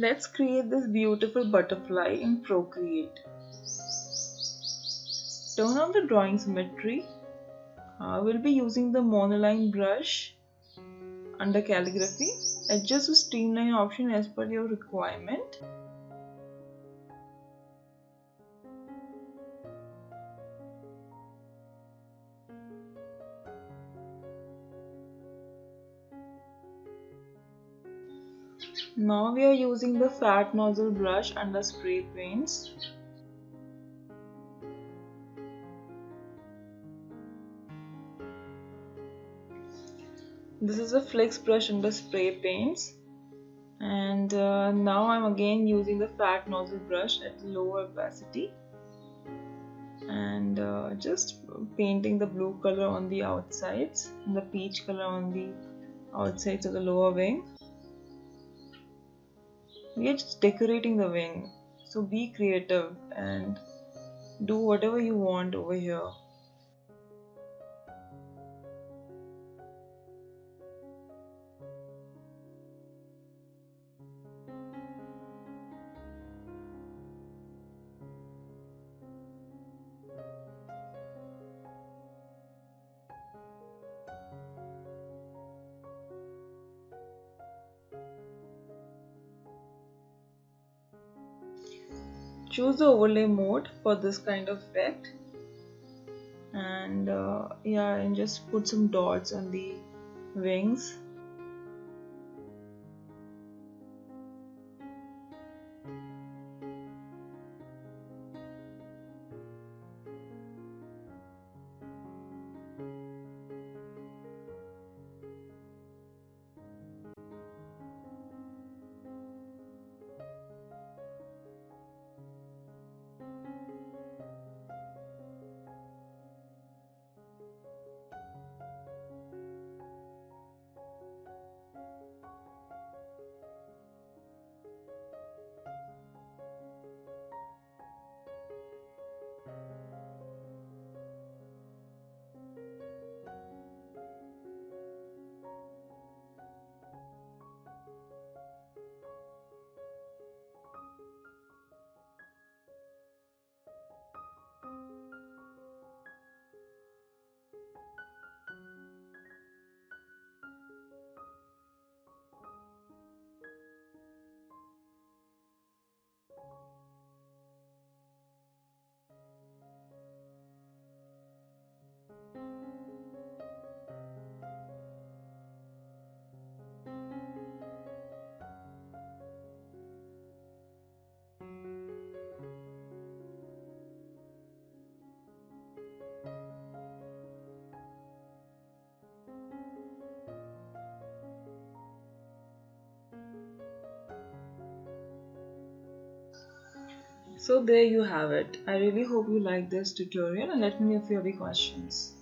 Let's create this beautiful butterfly in Procreate. Turn on the drawing symmetry. We'll be using the monoline brush under calligraphy. Adjust the streamline option as per your requirement. Now we are using the fat nozzle brush under spray paints. This is a flex brush under spray paints, and now I'm again using the fat nozzle brush at lower opacity and just painting the blue color on the outsides and the peach color on the outsides of the lower wing. We are just decorating the wing, so be creative and do whatever you want over here. Choose the overlay mode for this kind of effect, and and just put some dots on the wings. So there you have it. I really hope you like this tutorial and let me know if you have any questions.